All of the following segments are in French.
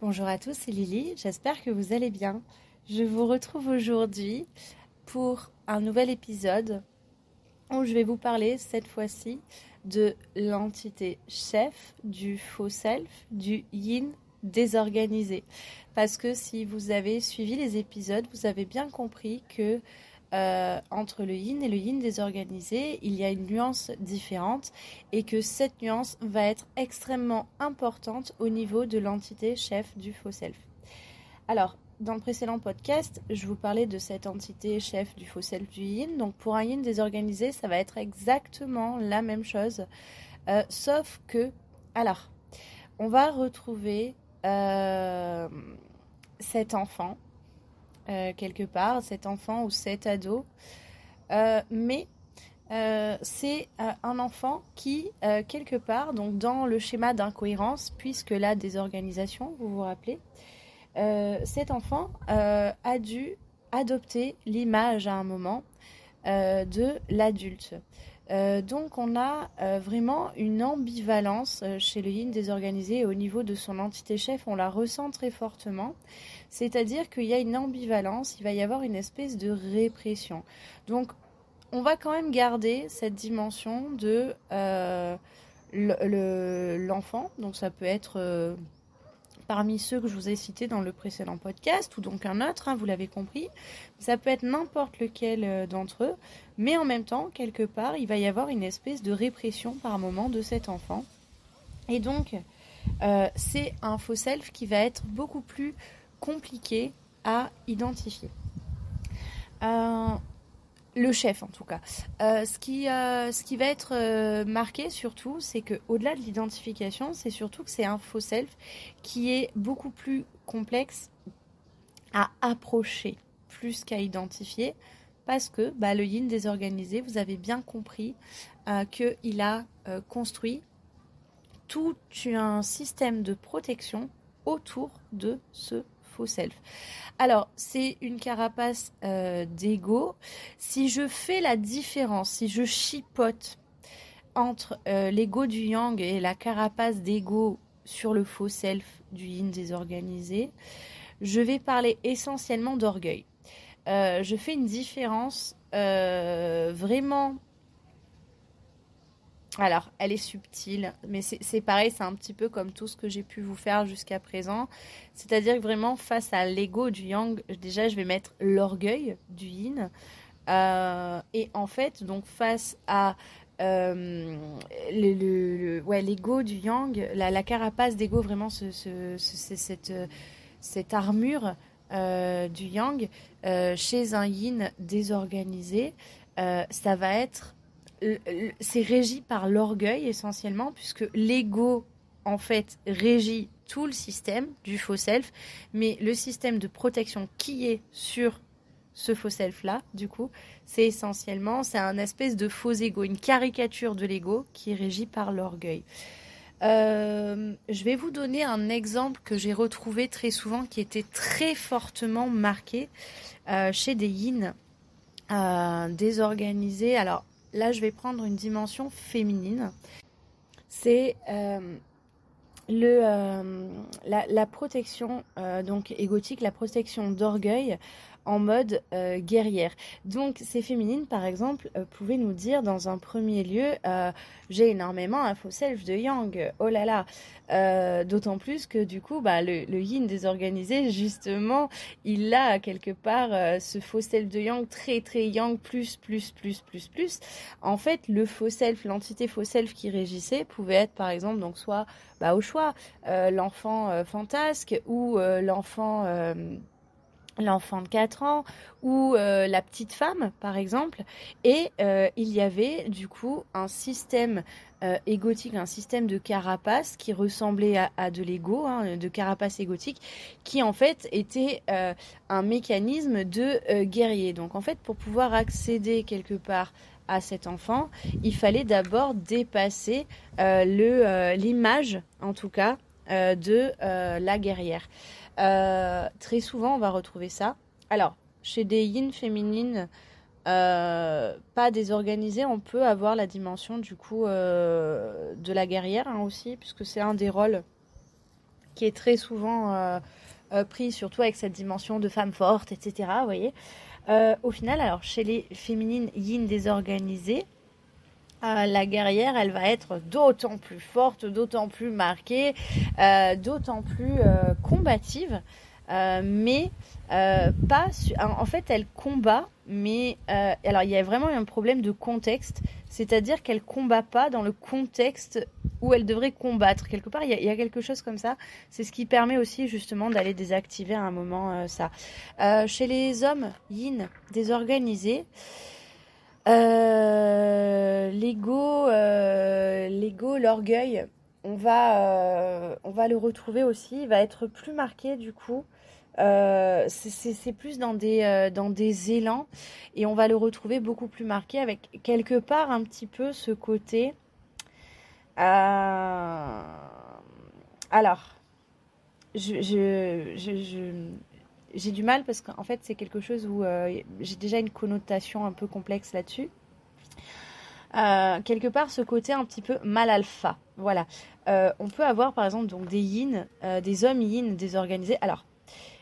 Bonjour à tous, c'est Lily, j'espère que vous allez bien. Je vous retrouve aujourd'hui pour un nouvel épisode où je vais vous parler cette fois-ci de l'entité chef, du faux self, du yin désorganisé. Parce que si vous avez suivi les épisodes, vous avez bien compris que entre le yin et le yin désorganisé, il y a une nuance différente et que cette nuance va être extrêmement importante au niveau de l'entité chef du faux self. Alors, dans le précédent podcast, je vous parlais de cette entité chef du faux self du yin. Donc, pour un yin désorganisé, ça va être exactement la même chose. Sauf que, alors, on va retrouver cet enfant, quelque part, cet enfant ou cet ado. Mais c'est un enfant qui, quelque part, donc dans le schéma d'incohérence, puisque la désorganisation, vous vous rappelez, cet enfant a dû adopter l'image à un moment de l'adulte. Donc on a vraiment une ambivalence chez le yin désorganisé au niveau de son entité chef, on la ressent très fortement. C'est-à-dire qu'il y a une ambivalence, il va y avoir une espèce de répression. Donc on va quand même garder cette dimension de l'enfant, donc ça peut être parmi ceux que je vous ai cités dans le précédent podcast, ou donc un autre, vous l'avez compris. Ça peut être n'importe lequel d'entre eux, mais en même temps, quelque part, il va y avoir une espèce de répression par moment de cet enfant. Et donc, c'est un faux self qui va être beaucoup plus compliqué à identifier. Le chef en tout cas. Ce qui va être marqué surtout, c'est qu'au-delà de l'identification, c'est surtout que c'est un faux self qui est beaucoup plus complexe à approcher plus qu'à identifier, parce que le yin désorganisé, vous avez bien compris qu'il a construit tout un système de protection autour de ce faux self. Alors, c'est une carapace d'ego. Si je fais la différence, si je chipote entre l'ego du yang et la carapace d'ego sur le faux self du yin désorganisé, je vais parler essentiellement d'orgueil. Je fais une différence vraiment... Alors, elle est subtile, mais c'est pareil, c'est un petit peu comme tout ce que j'ai pu vous faire jusqu'à présent. C'est-à-dire que vraiment, face à l'ego du yang, déjà, je vais mettre l'orgueil du yin. Et en fait, donc face à l'ego du yang, la carapace d'ego, vraiment cette armure du yang, chez un yin désorganisé, ça va être... c'est régi par l'orgueil essentiellement, puisque l'ego en fait régit tout le système du faux self, mais le système de protection qui est sur ce faux self là, du coup, c'est un espèce de faux ego, une caricature de l'ego qui est régi par l'orgueil. Je vais vous donner un exemple que j'ai retrouvé très souvent, qui était très fortement marqué chez des yin désorganisés. Alors là, je vais prendre une dimension féminine. C'est la protection donc égotique, la protection d'orgueil en mode guerrière. Donc ces féminines, par exemple, pouvaient nous dire dans un premier lieu, j'ai énormément un faux self de yang, oh là là. D'autant plus que du coup, le yin désorganisé, justement, il a quelque part ce faux self de yang très très yang plus. En fait, le faux self, l'entité faux self qui régissait pouvait être par exemple donc soit au choix l'enfant fantasque ou l'enfant de 4 ans ou la petite femme par exemple, et il y avait du coup un système égotique, un système de carapace qui ressemblait à de l'ego, de carapace égotique, qui en fait était un mécanisme de guerrier. Donc en fait, pour pouvoir accéder quelque part à cet enfant, il fallait d'abord dépasser l'image en tout cas de la guerrière. Très souvent, on va retrouver ça. Alors, chez des yin féminines pas désorganisées, on peut avoir la dimension du coup de la guerrière aussi, puisque c'est un des rôles qui est très souvent pris, surtout avec cette dimension de femme forte, etc. Vous voyez. Au final, alors chez les féminines yin désorganisées, la guerrière, elle va être d'autant plus forte, d'autant plus marquée, d'autant plus combative, mais pas. En fait, elle combat, mais alors il y a vraiment un problème de contexte, c'est-à-dire qu'elle combat pas dans le contexte où elle devrait combattre. Quelque part, il y a quelque chose comme ça. C'est ce qui permet aussi justement d'aller désactiver à un moment ça. Chez les hommes yin désorganisés. L'ego, l'orgueil, on va le retrouver aussi. Il va être plus marqué du coup. C'est plus dans des élans et on va le retrouver beaucoup plus marqué avec quelque part un petit peu ce côté. Alors, j'ai du mal parce qu'en fait c'est quelque chose où j'ai déjà une connotation un peu complexe là-dessus. Quelque part ce côté un petit peu mal alpha. Voilà. On peut avoir par exemple donc des yin, des hommes yin désorganisés. Alors,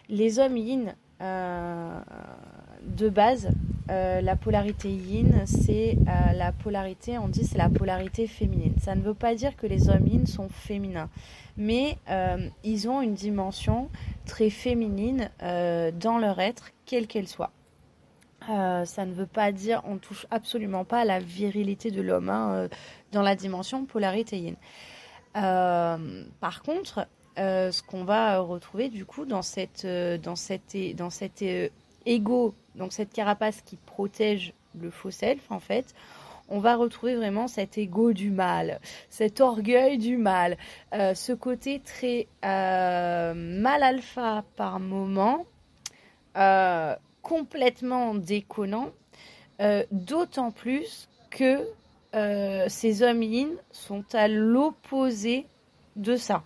les hommes yin de base, la polarité yin, c'est la polarité, on dit c'est la polarité féminine. Ça ne veut pas dire que les hommes yin sont féminins, mais ils ont une dimension très féminine dans leur être, quelle qu'elle soit. Ça ne veut pas dire, on touche absolument pas à la virilité de l'homme dans la dimension polarité yin. Par contre, ce qu'on va retrouver du coup dans cet ego, donc cette carapace qui protège le faux self en fait, on va retrouver vraiment cet ego du mal, cet orgueil du mal, ce côté très mal alpha par moment, complètement déconnant, d'autant plus que ces hommes yin sont à l'opposé de ça,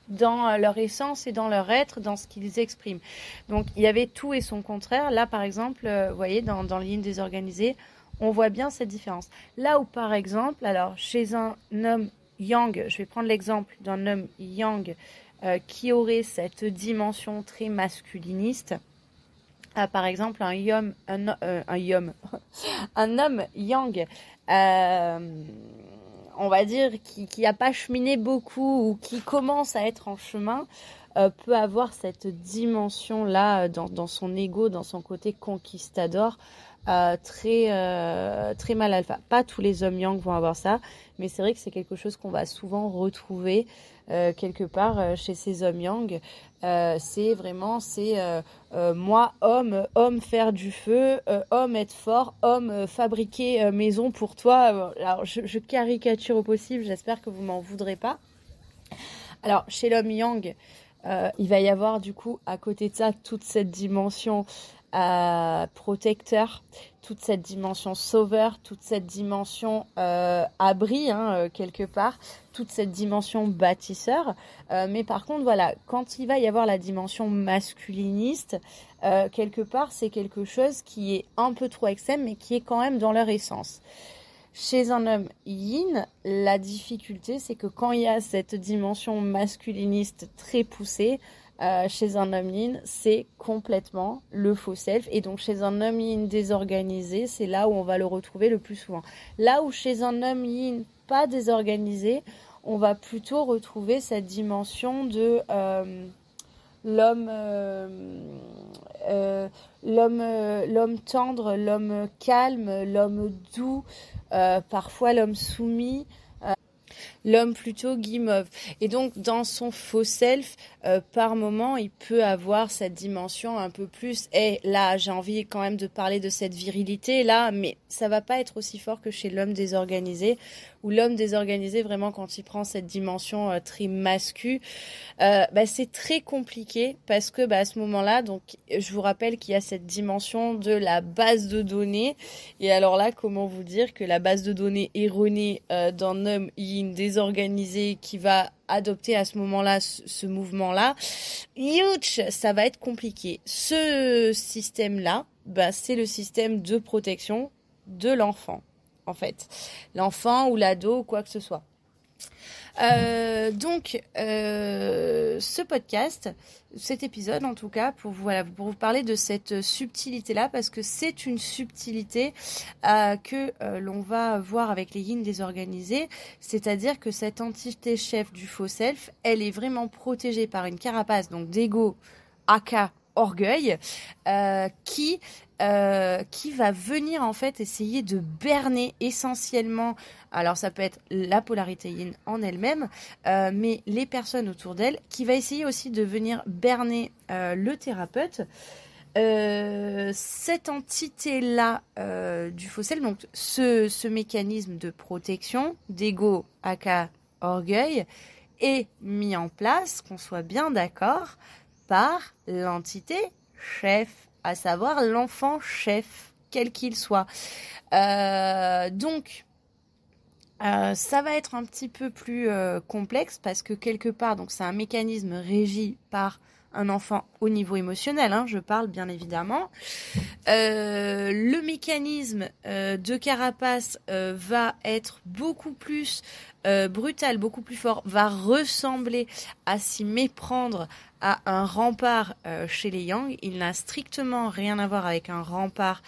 dans leur essence et dans leur être, dans ce qu'ils expriment. Donc il y avait tout et son contraire. Là par exemple, vous voyez, dans le yin désorganisé, on voit bien cette différence. Là où par exemple, alors chez un homme yang, je vais prendre l'exemple d'un homme yang qui aurait cette dimension très masculiniste, par exemple un homme yang, on va dire qui a pas cheminé beaucoup ou qui commence à être en chemin, peut avoir cette dimension là dans son ego, dans son côté conquistador, très mal alpha. Pas tous les hommes yang vont avoir ça, mais c'est vrai que c'est quelque chose qu'on va souvent retrouver quelque part chez ces hommes yang. C'est vraiment moi homme faire du feu, homme être fort, homme fabriquer maison pour toi. Alors je caricature au possible, j'espère que vous m'en voudrez pas. Alors chez l'homme yang, il va y avoir du coup à côté de ça toute cette dimension protecteur, toute cette dimension sauveur, toute cette dimension abri quelque part, toute cette dimension bâtisseur, mais par contre voilà, quand il va y avoir la dimension masculiniste, quelque part c'est quelque chose qui est un peu trop extrême mais qui est quand même dans leur essence. Chez un homme yin, la difficulté c'est que quand il y a cette dimension masculiniste très poussée, chez un homme yin, c'est complètement le faux self. Et donc, chez un homme yin désorganisé, c'est là où on va le retrouver le plus souvent. Là où chez un homme yin pas désorganisé, on va plutôt retrouver cette dimension de l'homme tendre, l'homme calme, l'homme doux, parfois l'homme soumis. L'homme plutôt guimauve. Et donc, dans son faux self, par moment, il peut avoir cette dimension un peu plus. Et là, j'ai envie quand même de parler de cette virilité là, mais ça va pas être aussi fort que chez l'homme désorganisé. Où l'homme désorganisé, vraiment, quand il prend cette dimension très mascu, c'est très compliqué parce que à ce moment-là, donc, je vous rappelle qu'il y a cette dimension de la base de données. Et alors là, comment vous dire que la base de données erronée d'un homme yin désorganisé qui va adopter à ce moment-là ce mouvement-là, ça va être compliqué. Ce système-là, c'est le système de protection de l'enfant, en fait. L'enfant ou l'ado, quoi que ce soit. Ce podcast, cet épisode en tout cas, pour vous parler de cette subtilité-là, parce que c'est une subtilité que l'on va voir avec les yin désorganisés, c'est-à-dire que cette entité chef du faux self, elle est vraiment protégée par une carapace, donc d'ego, aka orgueil, qui va venir en fait essayer de berner essentiellement, alors ça peut être la polarité yin en elle-même, mais les personnes autour d'elle, qui va essayer aussi de venir berner le thérapeute. Cette entité-là du faux self, donc ce mécanisme de protection, d'ego, aka orgueil, est mis en place, qu'on soit bien d'accord, par l'entité chef, à savoir l'enfant chef, quel qu'il soit. Ça va être un petit peu plus complexe parce que quelque part, donc c'est un mécanisme régi par un enfant au niveau émotionnel, hein, je parle bien évidemment. Le mécanisme de carapace va être beaucoup plus brutal, beaucoup plus fort, va ressembler à s'y méprendre à un rempart chez les Yang. Il n'a strictement rien à voir avec un rempart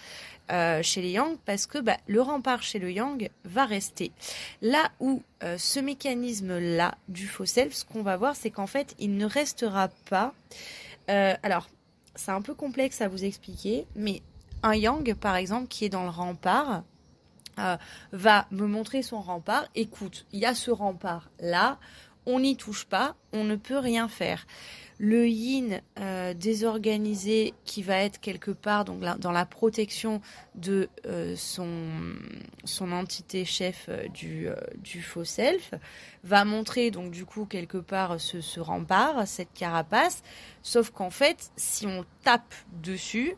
chez les Yang, parce que le rempart chez le Yang va rester. Là où ce mécanisme-là du faux self, ce qu'on va voir, c'est qu'en fait, il ne restera pas... alors, c'est un peu complexe à vous expliquer, mais un Yang, par exemple, qui est dans le rempart, va me montrer son rempart. Écoute, il y a ce rempart-là, on n'y touche pas, on ne peut rien faire. Le yin désorganisé qui va être quelque part donc dans la protection de son entité chef du faux self va montrer donc du coup quelque part ce rempart, cette carapace, sauf qu'en fait si on tape dessus,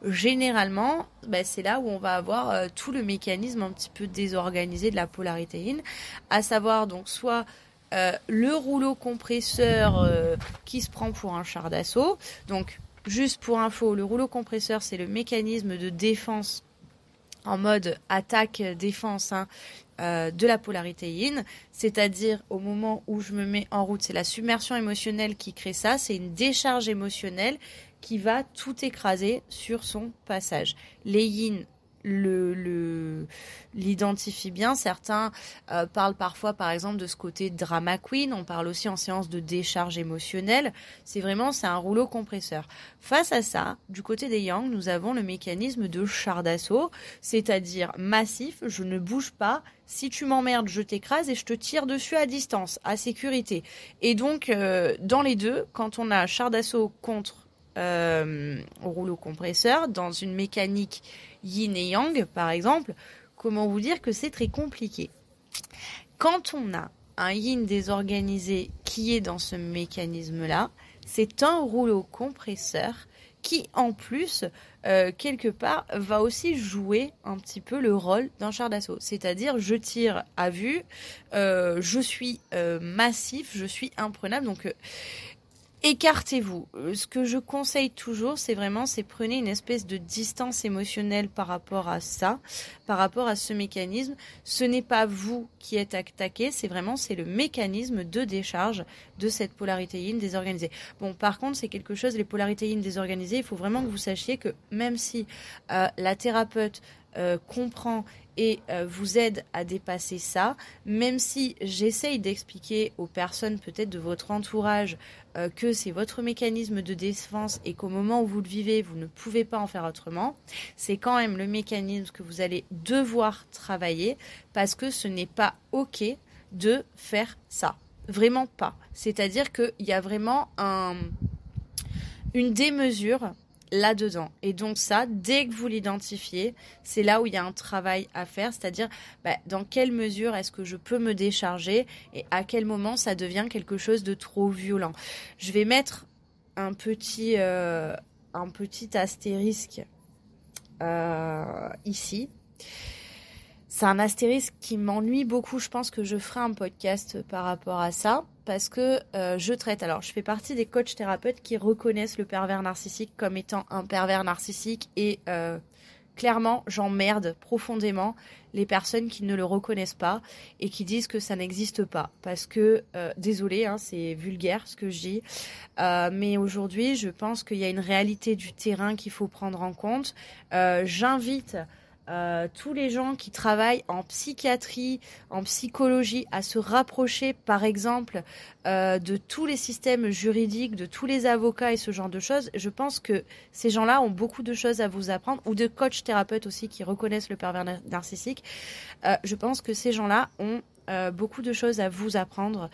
généralement c'est là où on va avoir tout le mécanisme un petit peu désorganisé de la polarité yin, à savoir donc soit le rouleau compresseur qui se prend pour un char d'assaut. Donc, juste pour info, le rouleau compresseur, c'est le mécanisme de défense en mode attaque-défense de la polarité yin. C'est-à-dire, au moment où je me mets en route, c'est la submersion émotionnelle qui crée ça. C'est une décharge émotionnelle qui va tout écraser sur son passage. Les yin l'identifie bien. Certains parlent parfois, par exemple, de ce côté drama queen. On parle aussi en séance de décharge émotionnelle. C'est un rouleau compresseur. Face à ça, du côté des Yang, nous avons le mécanisme de char d'assaut, c'est-à-dire massif. Je ne bouge pas. Si tu m'emmerdes, je t'écrase et je te tire dessus à distance, à sécurité. Et donc, dans les deux, quand on a char d'assaut contre rouleau compresseur, dans une mécanique yin et yang, par exemple, comment vous dire que c'est très compliqué. Quand on a un yin désorganisé qui est dans ce mécanisme-là, c'est un rouleau compresseur qui, en plus, quelque part, va aussi jouer un petit peu le rôle d'un char d'assaut. C'est-à-dire, je tire à vue, je suis massif, je suis imprenable, donc... écartez-vous. Ce que je conseille toujours, c'est prenez une espèce de distance émotionnelle par rapport à ça, par rapport à ce mécanisme. Ce n'est pas vous qui êtes attaqué, c'est le mécanisme de décharge de cette polarité yin désorganisée. Bon, par contre, c'est quelque chose, les polarités yin désorganisées, il faut vraiment que vous sachiez que même si la thérapeute comprend et vous aide à dépasser ça, même si j'essaye d'expliquer aux personnes peut-être de votre entourage que c'est votre mécanisme de défense et qu'au moment où vous le vivez, vous ne pouvez pas en faire autrement, c'est quand même le mécanisme que vous allez devoir travailler parce que ce n'est pas OK de faire ça. Vraiment pas. C'est-à-dire qu'il y a vraiment une démesure là-dedans. Et donc ça, dès que vous l'identifiez, c'est là où il y a un travail à faire, c'est-à-dire dans quelle mesure est-ce que je peux me décharger et à quel moment ça devient quelque chose de trop violent. Je vais mettre un petit astérisque ici. C'est un astérisque qui m'ennuie beaucoup. Je pense que je ferai un podcast par rapport à ça parce que je traite. Alors, je fais partie des coachs thérapeutes qui reconnaissent le pervers narcissique comme étant un pervers narcissique et clairement, j'emmerde profondément les personnes qui ne le reconnaissent pas et qui disent que ça n'existe pas. Parce que, désolé, hein, c'est vulgaire ce que je dis, mais aujourd'hui, je pense qu'il y a une réalité du terrain qu'il faut prendre en compte. J'invite tous les gens qui travaillent en psychiatrie, en psychologie, à se rapprocher, par exemple, de tous les systèmes juridiques, de tous les avocats et ce genre de choses. Je pense que ces gens-là ont beaucoup de choses à vous apprendre, ou de coachs thérapeutes aussi qui reconnaissent le pervers narcissique. Je pense que ces gens-là ont beaucoup de choses à vous apprendre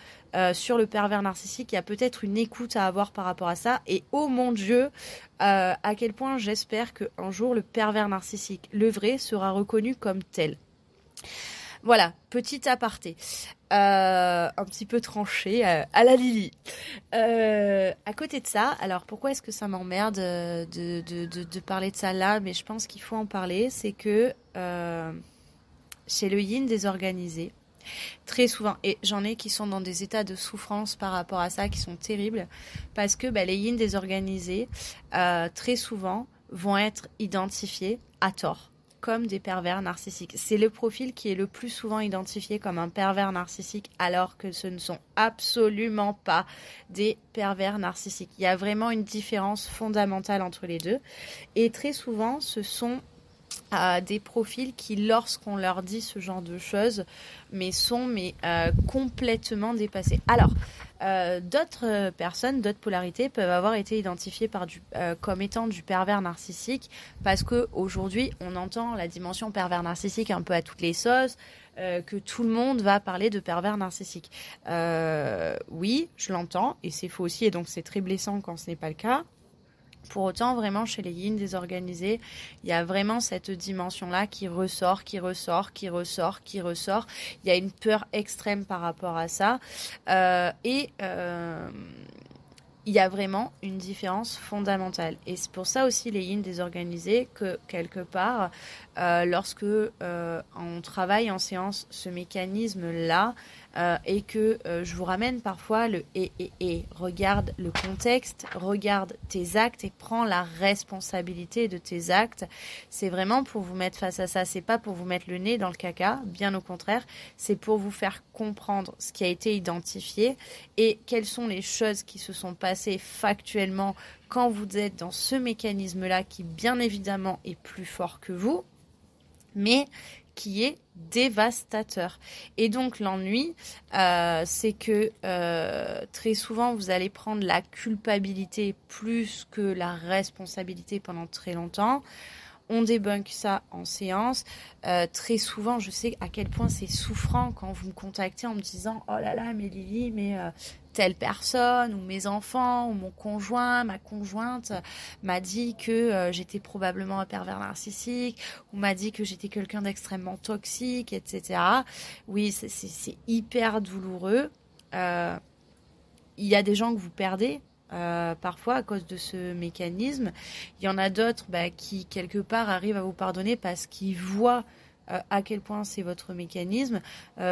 sur le pervers narcissique. Il y a peut-être une écoute à avoir par rapport à ça. Et oh mon Dieu, à quel point j'espère qu'un jour le pervers narcissique, le vrai, sera reconnu comme tel. Voilà, petit aparté. Un petit peu tranché à la Lily. À côté de ça, alors pourquoi est-ce que ça m'emmerde de parler de ça là, mais je pense qu'il faut en parler, c'est que chez le yin désorganisé, très souvent, et j'en ai qui sont dans des états de souffrance par rapport à ça, qui sont terribles, parce que les yin désorganisés, très souvent, vont être identifiés à tort comme des pervers narcissiques. C'est le profil qui est le plus souvent identifié comme un pervers narcissique, alors que ce ne sont absolument pas des pervers narcissiques. Il y a vraiment une différence fondamentale entre les deux. Et très souvent, ce sont des profils qui, lorsqu'on leur dit ce genre de choses, sont complètement dépassés. Alors, d'autres personnes, d'autres polarités peuvent avoir été identifiées comme étant du pervers narcissique, parce qu'aujourd'hui, on entend la dimension pervers narcissique un peu à toutes les sauces, que tout le monde va parler de pervers narcissique. Oui, je l'entends, et c'est faux aussi, et donc c'est très blessant quand ce n'est pas le cas. Pour autant, vraiment, chez les yin désorganisés, il y a vraiment cette dimension-là qui ressort. Il y a une peur extrême par rapport à ça. Il y a vraiment une différence fondamentale. Et c'est pour ça aussi les yin désorganisés que, quelque part, lorsque on travaille en séance ce mécanisme-là, et que je vous ramène parfois le et regarde le contexte, regarde tes actes et prends la responsabilité de tes actes. C'est vraiment pour vous mettre face à ça. C'est pas pour vous mettre le nez dans le caca, bien au contraire. C'est pour vous faire comprendre ce qui a été identifié et quelles sont les choses qui se sont passées factuellement quand vous êtes dans ce mécanisme-là qui, bien évidemment, est plus fort que vous, mais qui est dévastateur. Et donc l'ennui, c'est que très souvent vous allez prendre la culpabilité plus que la responsabilité pendant très longtemps. On débunk ça en séance. Très souvent, je sais à quel point c'est souffrant quand vous me contactez en me disant « Oh là là, mais Lily, telle personne, ou mes enfants, ou mon conjoint, ma conjointe m'a dit que j'étais probablement un pervers narcissique, ou m'a dit que j'étais quelqu'un d'extrêmement toxique, etc. » Oui, c'est hyper douloureux. Il y a des gens que vous perdez, parfois à cause de ce mécanisme. Il y en a d'autres qui quelque part arrivent à vous pardonner parce qu'ils voient à quel point c'est votre mécanisme.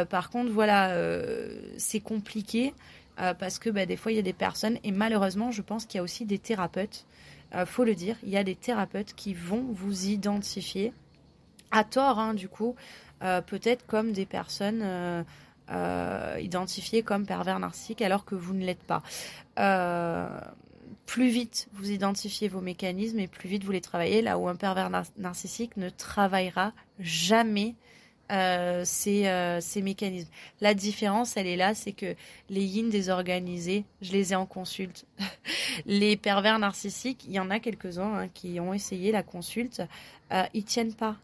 Par contre voilà, c'est compliqué parce que des fois il y a des personnes, et malheureusement je pense qu'il y a aussi des thérapeutes, faut le dire, il y a des thérapeutes qui vont vous identifier à tort, hein, du coup, peut-être comme des personnes identifiées comme pervers narcissiques alors que vous ne l'êtes pas. Plus vite vous identifiez vos mécanismes et plus vite vous les travaillez, là où un pervers narcissique ne travaillera jamais ces mécanismes. La différence, elle est là, c'est que les yin désorganisés, je les ai en consulte. Les pervers narcissiques, il y en a quelques-uns qui ont essayé la consulte. Ils tiennent pas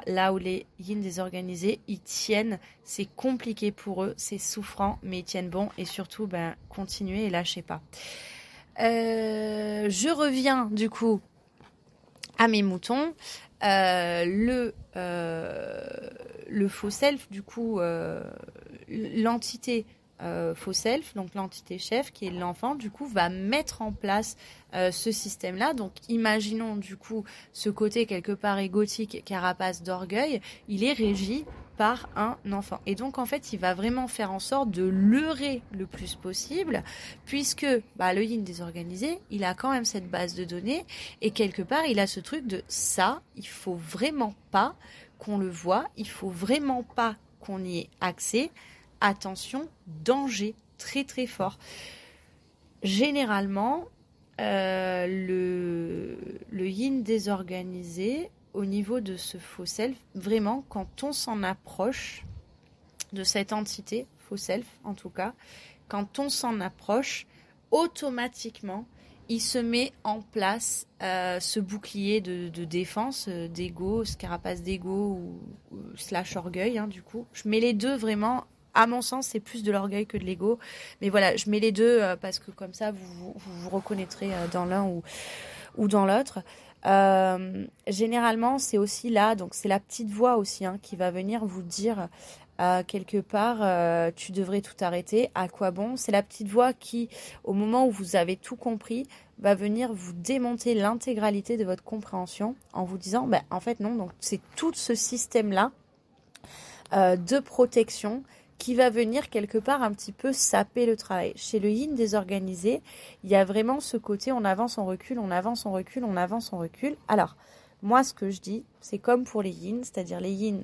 là où les yin désorganisés, ils tiennent. C'est compliqué pour eux, c'est souffrant, mais ils tiennent bon, et surtout, continuez et lâchez pas. Je reviens du coup à mes moutons. Le faux self, du coup, l'entité faux self, donc l'entité chef qui est l'enfant, du coup va mettre en place ce système-là. Donc imaginons du coup ce côté quelque part égotique, carapace d'orgueil, il est régi par un enfant. Et donc en fait il va vraiment faire en sorte de leurrer le plus possible, puisque le yin désorganisé, il a quand même cette base de données, et quelque part il a ce truc de ça, il faut vraiment pas qu'on le voit, il faut vraiment pas qu'on y ait accès. Attention, danger très très fort. Généralement, le yin désorganisé, au niveau de ce faux self, vraiment, quand on s'en approche de cette entité, faux self en tout cas, quand on s'en approche, automatiquement, il se met en place ce bouclier de défense, d'ego, ce carapace d'ego ou slash orgueil, du coup. Je mets les deux vraiment. À mon sens, c'est plus de l'orgueil que de l'ego. Mais voilà, je mets les deux parce que comme ça, vous reconnaîtrez dans l'un ou dans l'autre. Généralement, c'est aussi là, donc c'est la petite voix aussi qui va venir vous dire quelque part, tu devrais tout arrêter. À quoi bon? C'est la petite voix qui, au moment où vous avez tout compris, va venir vous démonter l'intégralité de votre compréhension en vous disant, en fait non, donc c'est tout ce système-là de protection qui va venir quelque part un petit peu saper le travail. Chez le yin désorganisé, il y a vraiment ce côté on avance, on recule, on avance, on recule, on avance, on recule. Alors, moi ce que je dis, c'est comme pour les yin, c'est-à-dire les yin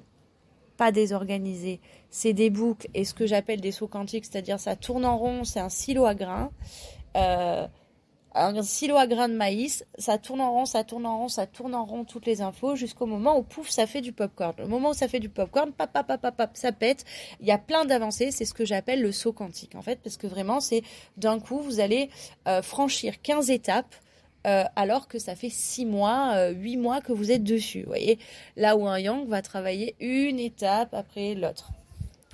pas désorganisés, c'est des boucles et ce que j'appelle des sauts quantiques, c'est-à-dire ça tourne en rond, c'est un silo à grains. Un silo à grains de maïs, ça tourne en rond, ça tourne en rond, ça tourne en rond toutes les infos jusqu'au moment où pouf, ça fait du popcorn. Le moment où ça fait du popcorn, ça pète. Il y a plein d'avancées, c'est ce que j'appelle le saut quantique en fait, parce que vraiment c'est d'un coup vous allez franchir 15 étapes alors que ça fait 6 mois, 8 mois que vous êtes dessus. Vous voyez, là où un yang va travailler une étape après l'autre.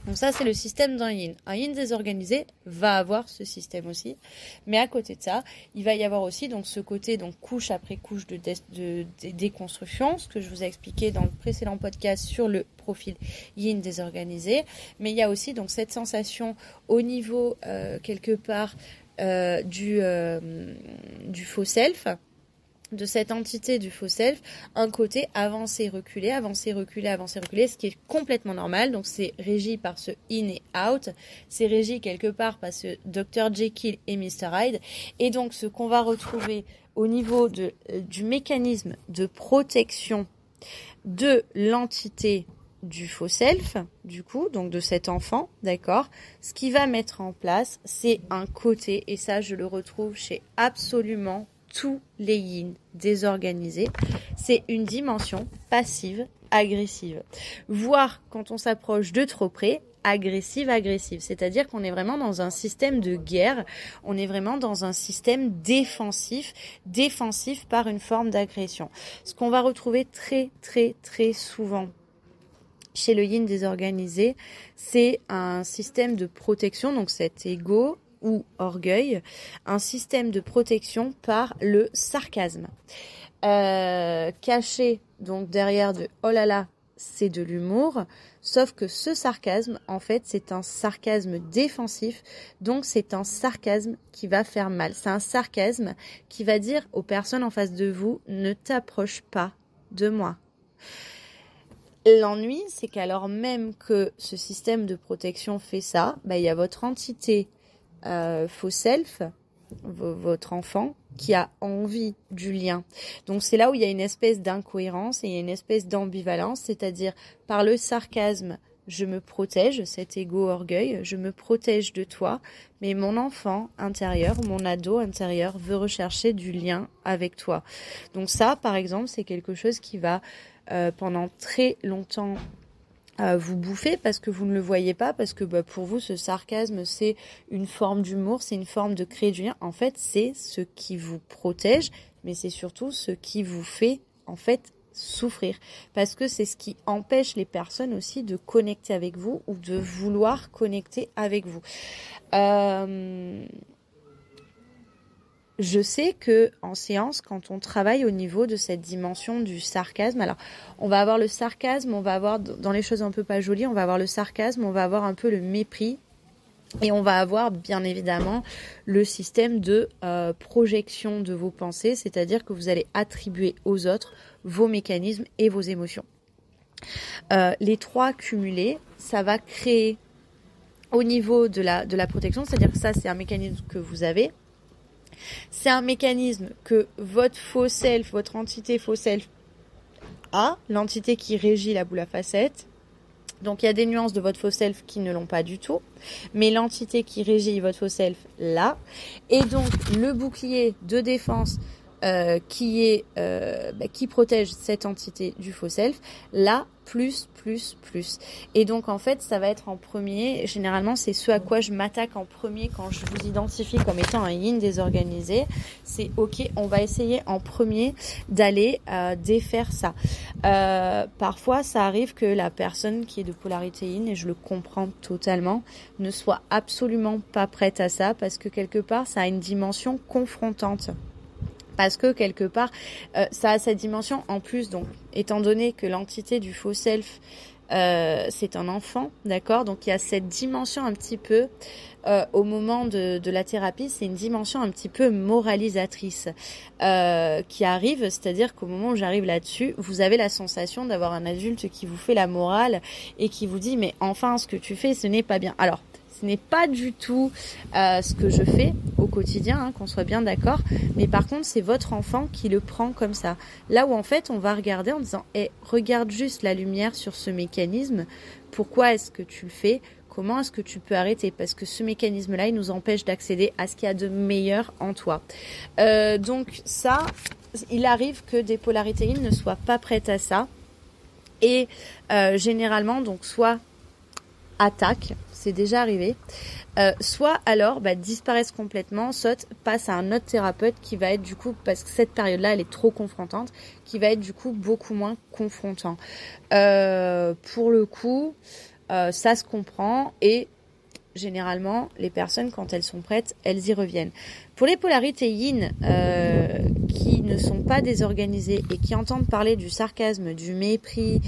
Donc ça, c'est le système d'un yin. Un yin désorganisé va avoir ce système aussi. Mais à côté de ça, il va y avoir aussi donc ce côté donc couche après couche de déconstruction, ce que je vous ai expliqué dans le précédent podcast sur le profil yin désorganisé. Mais il y a aussi donc cette sensation au niveau quelque part du faux self, de cette entité du faux self, un côté avancer, reculer, avancer, reculer, avancer, reculer, ce qui est complètement normal. Donc c'est régi par ce in et out, c'est régi quelque part par ce Dr Jekyll et Mr Hyde. Et donc ce qu'on va retrouver au niveau du mécanisme de protection de l'entité du faux self, du coup, donc de cet enfant, d'accord, ce qui va mettre en place, c'est un côté, et ça je le retrouve chez absolument tous les yin désorganisés, c'est une dimension passive, agressive. Voire, quand on s'approche de trop près, agressive. C'est-à-dire qu'on est vraiment dans un système de guerre, on est vraiment dans un système défensif par une forme d'agression. Ce qu'on va retrouver très, très, très souvent chez le yin désorganisé, c'est un système de protection, donc cet ego ou orgueil, un système de protection par le sarcasme. Caché donc derrière de oh là là, c'est de l'humour, sauf que ce sarcasme, en fait, c'est un sarcasme défensif, donc c'est un sarcasme qui va faire mal. C'est un sarcasme qui va dire aux personnes en face de vous, ne t'approche pas de moi. L'ennui, c'est qu'alors même que ce système de protection fait ça, il y a votre entité faux self, votre enfant, qui a envie du lien. Donc c'est là où il y a une espèce d'incohérence et il y a une espèce d'ambivalence, c'est-à-dire par le sarcasme, je me protège, cet ego orgueil, je me protège de toi, mais mon enfant intérieur, mon ado intérieur veut rechercher du lien avec toi. Donc ça, par exemple, c'est quelque chose qui va pendant très longtemps vous bouffer parce que vous ne le voyez pas, parce que pour vous ce sarcasme c'est une forme d'humour, c'est une forme de créer du lien. En fait c'est ce qui vous protège, mais c'est surtout ce qui vous fait en fait souffrir, parce que c'est ce qui empêche les personnes aussi de connecter avec vous ou de vouloir connecter avec vous. Je sais que en séance, quand on travaille au niveau de cette dimension du sarcasme, alors on va avoir le sarcasme, on va avoir dans les choses un peu pas jolies, on va avoir le sarcasme, on va avoir un peu le mépris Et on va avoir bien évidemment le système de projection de vos pensées, c'est-à-dire que vous allez attribuer aux autres vos mécanismes et vos émotions. Les trois cumulés, ça va créer au niveau de la protection, c'est-à-dire que ça c'est un mécanisme que vous avez. C'est un mécanisme que votre faux self, votre entité faux self a, l'entité qui régit la boule à facettes. Donc il y a des nuances de votre faux self qui ne l'ont pas du tout, mais l'entité qui régit votre faux self l'a. Et donc le bouclier de défense qui protège cette entité du faux self, là, plus. Et donc en fait, ça va être en premier, généralement c'est ce à quoi je m'attaque en premier quand je vous identifie comme étant un yin désorganisé, c'est ok, on va essayer en premier d'aller défaire ça. Parfois ça arrive que la personne qui est de polarité yin, et je le comprends totalement, ne soit absolument pas prête à ça, parce que quelque part ça a une dimension confrontante. Parce que quelque part, ça a cette dimension en plus. Donc, étant donné que l'entité du faux self, c'est un enfant, d'accord ? Donc, il y a cette dimension un petit peu, au moment de la thérapie, c'est une dimension un petit peu moralisatrice qui arrive. C'est-à-dire qu'au moment où j'arrive là-dessus, vous avez la sensation d'avoir un adulte qui vous fait la morale et qui vous dit « Mais enfin, ce que tu fais, ce n'est pas bien. » Alors, ce n'est pas du tout ce que je fais au quotidien, hein, qu'on soit bien d'accord. Mais par contre, c'est votre enfant qui le prend comme ça. Là où en fait, on va regarder en disant regarde juste la lumière sur ce mécanisme. Pourquoi est-ce que tu le fais ? Comment est-ce que tu peux arrêter ? Parce que ce mécanisme-là, il nous empêche d'accéder à ce qu'il y a de meilleur en toi. Donc ça, il arrive que des polarités yin ne soient pas prêtes à ça. Et généralement, donc soit attaque, c'est déjà arrivé, soit alors disparaissent complètement, soit passe à un autre thérapeute qui va être du coup, parce que cette période-là elle est trop confrontante, qui va être du coup beaucoup moins confrontant. Pour le coup, ça se comprend et généralement les personnes quand elles sont prêtes, elles y reviennent. Pour les polarités yin qui ne sont pas désorganisées et qui entendent parler du sarcasme, du mépris,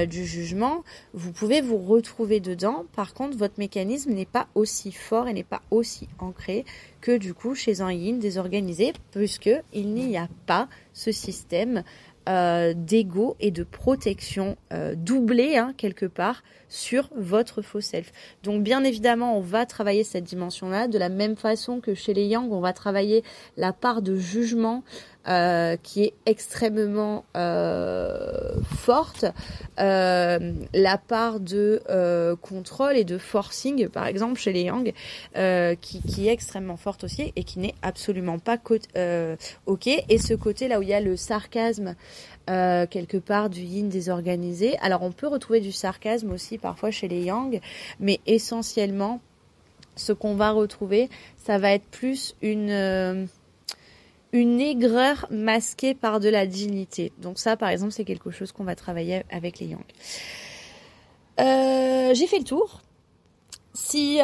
du jugement, vous pouvez vous retrouver dedans. Par contre, votre mécanisme n'est pas aussi fort et n'est pas aussi ancré que du coup chez un yin désorganisé, puisque il n'y a pas ce système d'ego et de protection doublé quelque part sur votre faux self. Donc bien évidemment on va travailler cette dimension-là de la même façon que chez les yang on va travailler la part de jugement qui est extrêmement forte, la part de contrôle et de forcing par exemple chez les yang qui est extrêmement forte aussi et qui n'est absolument pas ok. Et ce côté là où il y a le sarcasme quelque part du yin désorganisé, alors on peut retrouver du sarcasme aussi parfois chez les yang, mais essentiellement ce qu'on va retrouver ça va être plus une aigreur masquée par de la dignité. Donc ça, par exemple, c'est quelque chose qu'on va travailler avec les yang. J'ai fait le tour. Si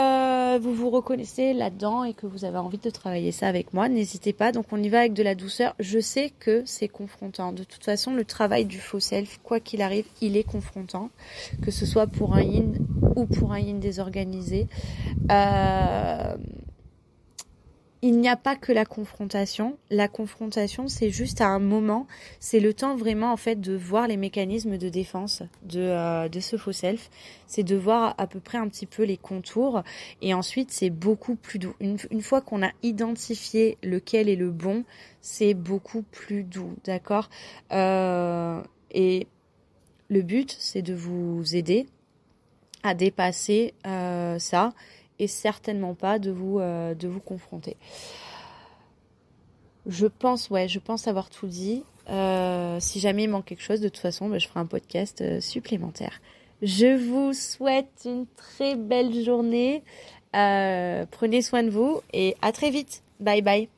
vous vous reconnaissez là-dedans et que vous avez envie de travailler ça avec moi, n'hésitez pas. Donc on y va avec de la douceur. Je sais que c'est confrontant. De toute façon, le travail du faux self, quoi qu'il arrive, il est confrontant. Que ce soit pour un yin ou pour un yin désorganisé. Il n'y a pas que la confrontation. La confrontation, c'est juste à un moment. C'est le temps vraiment en fait de voir les mécanismes de défense de ce faux self. C'est de voir à peu près un petit peu les contours. Et ensuite, c'est beaucoup plus doux. Une fois qu'on a identifié lequel est le bon, c'est beaucoup plus doux, d'accord ? Et le but, c'est de vous aider à dépasser ça. Et certainement pas de vous confronter. Je pense avoir tout dit. Si jamais il manque quelque chose, de toute façon, je ferai un podcast supplémentaire. Je vous souhaite une très belle journée. Prenez soin de vous et à très vite. Bye bye.